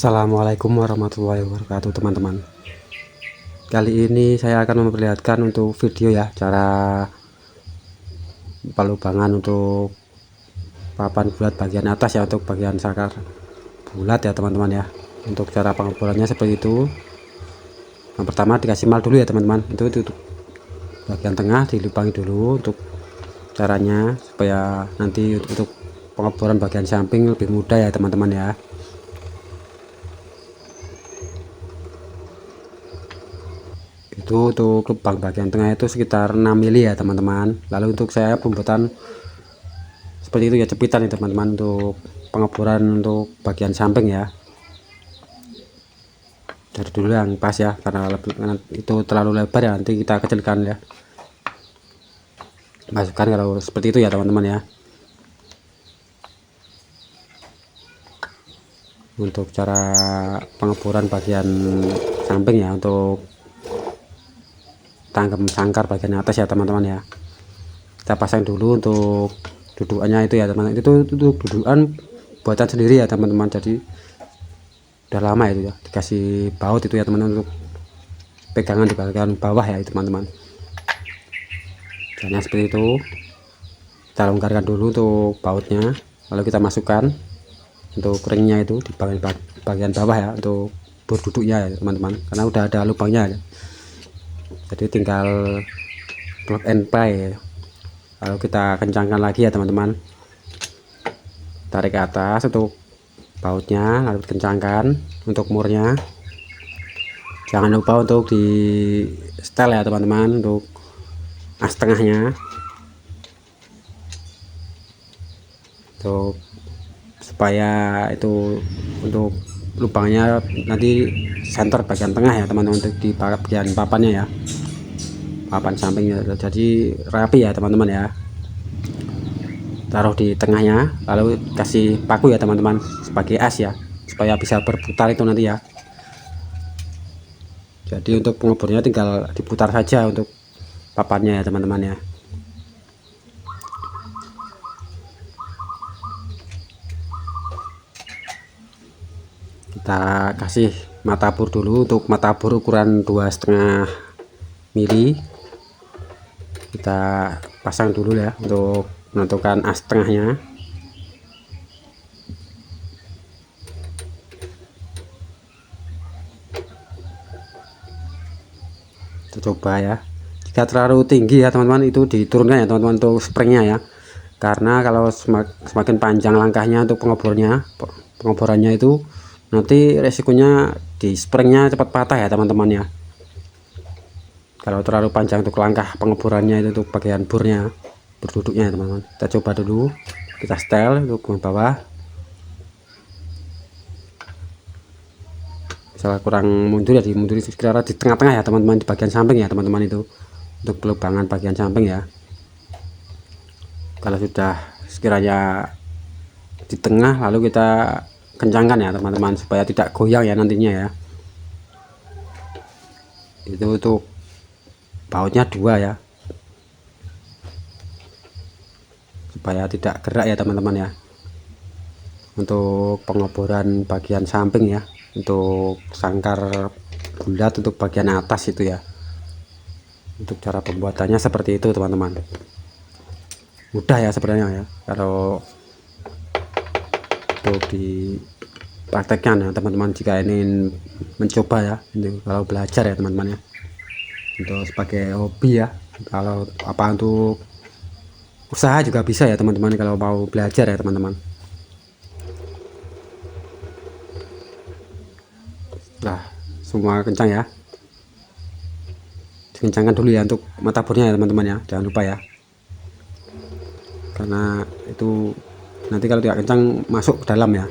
Assalamualaikum warahmatullahi wabarakatuh teman-teman. Kali ini saya akan memperlihatkan untuk video ya, cara palubangan untuk papan bulat bagian atas ya, untuk bagian sangkar bulat ya teman-teman ya. Untuk cara pengeborannya seperti itu. Yang pertama dikasih mal dulu ya teman-teman. Itu untuk bagian tengah dilubangi dulu untuk caranya, supaya nanti untuk pengeboran bagian samping lebih mudah ya teman-teman ya. Itu untuk lubang bagian tengah itu sekitar 6 mili ya teman-teman. Lalu untuk saya pembuatan seperti itu ya, jepitan ya teman-teman, untuk pengeboran untuk bagian samping ya. Dari dulu yang pas ya, karena itu terlalu lebar ya, nanti kita kecilkan ya, masukkan kalau seperti itu ya teman-teman ya. Untuk cara pengeboran bagian samping ya, untuk tangkem sangkar bagian atas ya teman-teman ya, kita pasang dulu untuk dudukannya itu ya teman-teman. Itu dudukan buatan sendiri ya teman-teman, jadi udah lama itu ya, dikasih baut itu ya teman-teman, untuk pegangan di bagian bawah ya teman-teman. Caranya seperti itu, kita longgarkan dulu untuk bautnya, lalu kita masukkan untuk ringnya itu di bagian bawah ya, untuk berduduknya ya teman-teman, karena udah ada lubangnya ya. Jadi tinggal plug and play ya. Lalu kita kencangkan lagi ya teman-teman, tarik ke atas untuk bautnya, lalu kencangkan untuk murnya. Jangan lupa untuk di setel ya teman-teman, untuk as tengahnya, untuk supaya itu untuk lubangnya nanti center bagian tengah ya teman-teman, untuk di bagian papannya ya, papan sampingnya, jadi rapi ya teman-teman ya. Taruh di tengahnya, lalu kasih paku ya teman-teman sebagai as ya, supaya bisa berputar itu nanti ya. Jadi untuk pengobornya tinggal diputar saja untuk papannya ya teman-teman ya. Kita kasih mata bor dulu, untuk mata bor ukuran 2,5 mili kita pasang dulu ya, untuk menentukan as tengahnya. Kita coba ya, jika terlalu tinggi ya teman-teman, itu diturunkan ya teman-teman untuk springnya ya, karena kalau semakin panjang langkahnya untuk pengoborannya itu nanti resikonya di springnya cepat patah ya teman-teman ya. Kalau terlalu panjang untuk langkah pengeborannya itu, untuk bagian bornya, berduduknya ya teman-teman. Kita coba dulu, kita setel untuk bawah, misalnya kurang mundur ya dimundur sekira di tengah-tengah ya teman-teman, di bagian samping ya teman-teman, itu untuk pelubangan bagian samping ya. Kalau sudah sekiranya di tengah, lalu kita kencangkan ya teman-teman, supaya tidak goyang ya nantinya ya. Itu untuk bautnya 2 ya, supaya tidak gerak ya teman-teman ya. Untuk pengoboran bagian samping ya, untuk sangkar bulat untuk bagian atas itu ya. Untuk cara pembuatannya seperti itu teman-teman, mudah ya sebenarnya ya, kalau untuk dipraktekkan ya teman-teman, jika ingin mencoba ya, ini kalau belajar ya teman-teman ya, untuk sebagai hobi ya. Kalau apa untuk usaha juga bisa ya teman-teman, kalau mau belajar ya teman-teman. Nah, semua kencang ya, kencangkan dulu ya untuk mata bornya ya teman-teman ya, jangan lupa ya, karena itu nanti kalau tidak kencang masuk ke dalam ya,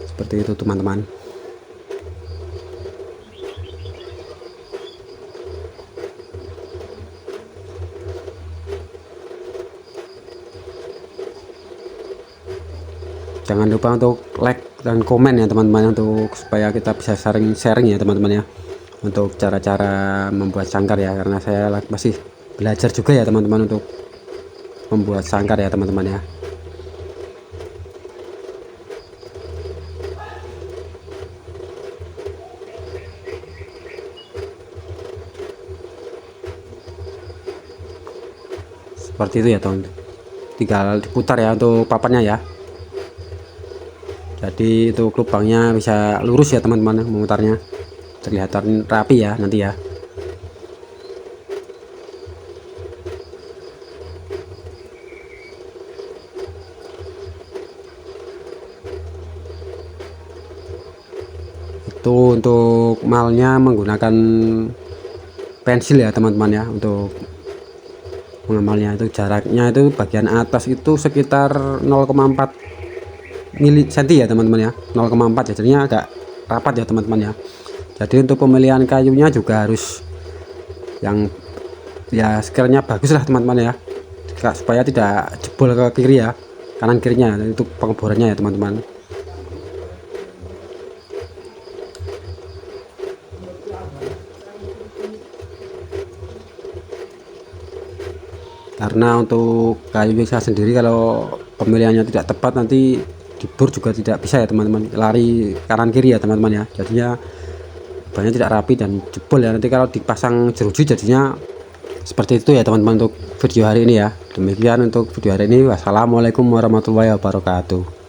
seperti itu teman-teman. Jangan lupa untuk like dan komen ya teman-teman, untuk supaya kita bisa sharing ya teman-teman ya, untuk cara-cara membuat sangkar ya, karena saya masih belajar juga ya teman-teman, untuk membuat sangkar ya teman-teman ya. seperti itu ya teman, tinggal diputar ya untuk papannya ya. Jadi itu lubangnya bisa lurus ya teman-teman, memutarnya kelihatan rapi ya nanti ya. Itu untuk malnya menggunakan pensil ya teman-teman ya. Untuk mengamalnya itu jaraknya itu bagian atas itu sekitar 0,4 cm ya teman-teman ya, 0,4 ya, jadinya agak rapat ya teman-teman ya. Jadi untuk pemilihan kayunya juga harus yang ya sekiranya bagus lah teman-teman ya, supaya tidak jebol ke kiri ya, kanan kirinya. Itu pengeborannya ya teman-teman. Karena untuk kayu biasa sendiri kalau pemilihannya tidak tepat nanti dibor juga tidak bisa ya teman-teman, lari kanan kiri ya teman-teman ya. Jadinya banyak tidak rapi dan jebol ya, nanti kalau dipasang jeruji jadinya seperti itu ya teman-teman. Untuk video hari ini ya, demikian untuk video hari ini. Wassalamualaikum warahmatullahi wabarakatuh.